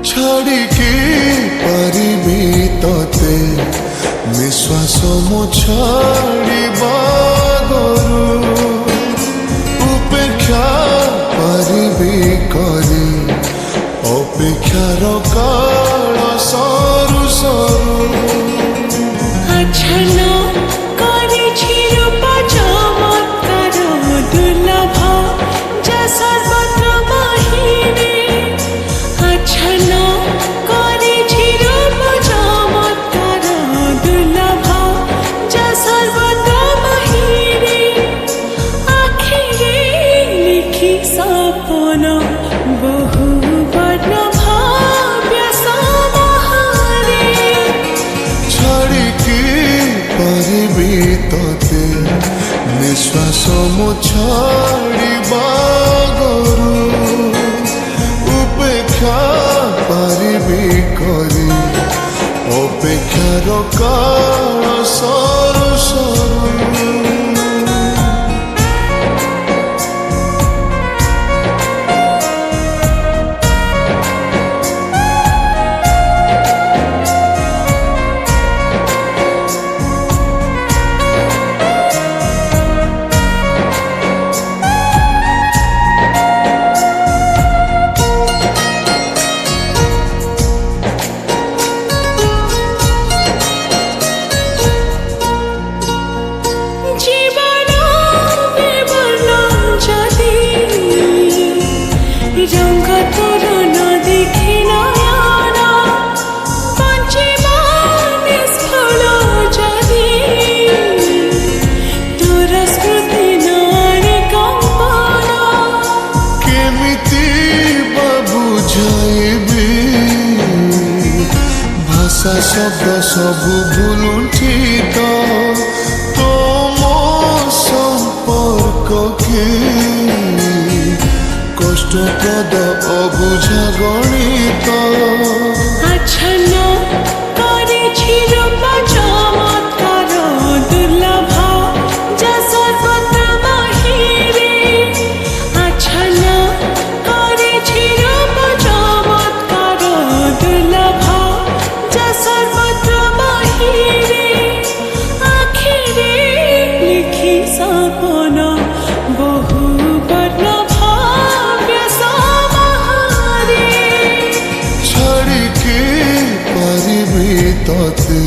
ଛାଡ଼ିକି ପାରିବି ତତେ ନିଶ୍ୱାସ ମୋ ଛାଡ଼ିବା ଗରୁ ଉପେକ୍ଷା ପାରିବି କରି ଅପେକ୍ଷାର କାଳ ସରୁ ସରୁ ଆଚ୍ଛନ୍ନ କରିଛି ରୂପ ଚମତ୍କାର ଦୁର୍ଲଭ ଯା ସର୍ବତ୍ର ବାହିରେ ଆଚ୍ଛନ୍ନ କରିଛି ରୂପ ଚମତ୍କାର ଦୁର୍ଲଭ ଯା ସର୍ବତ୍ର ବାହିରେ ଆଖିରେ ଲେଖି ସପନ ବହୁ ବର୍ଣ୍ଣ ଭାବ୍ୟ ସମାହାରେ ଛାଡ଼ିକି ପାରିବି ତତେ ନିଶ୍ୱାସ ମୋ ଛାଡ଼ିବା ଗରୁ ଉପେକ୍ଷା ପାରିବି କରି ଅପେକ୍ଷାର କାଳ ସରୁ ସରୁ रंग तोर न देखी नयन बंचिबा निष्फल जदि तोर स्मृति नारे कंपन केमिति बा बुझाइबी भाषा शब्द सबु भुलुंठित तोम संपर्क के কষ্টপ্রদ অবুঝা গণিত আচ্ছন্ন করেছি রূপ চমৎকার দুর্লভ যা সর্বত্র বাহিরে আচ্ছন্ন করেছি রূপ চমৎকার দুর্লভ যা সর্বত্র বাহিরে আখিরে লিখি সপন বহু বর্ণ ততে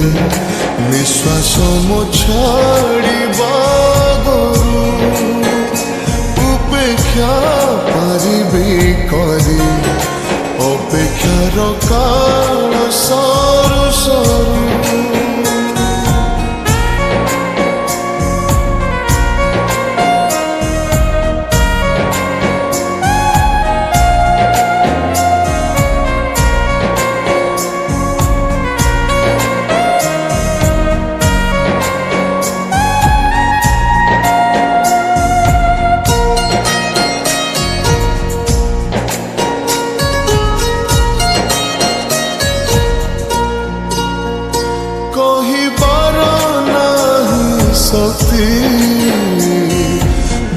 নিশ্বাস মো ছাড়িবা গরু উপেক্ষা পারিবি করি অপেক্ষার কাল সরু সরু শক্তি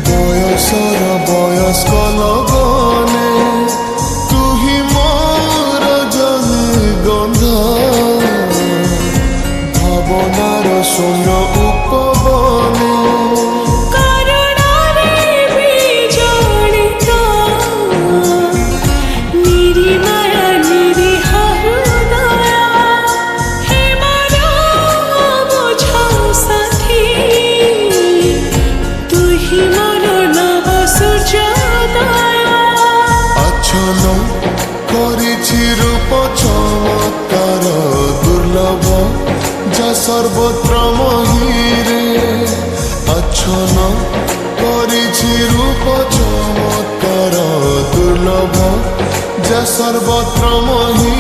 বয়সর বয়স্ক লগনে তুহি মোর জনে গন্ধা ভাবনার সৌম্য উপবনে করেছি রূপ চমৎকার দুর্লভ যা সর্বত্র মহিরে আচ্ছন্ন করেছি রূপ চমৎকার দুর্লভ যা সর্বত্র মহিরে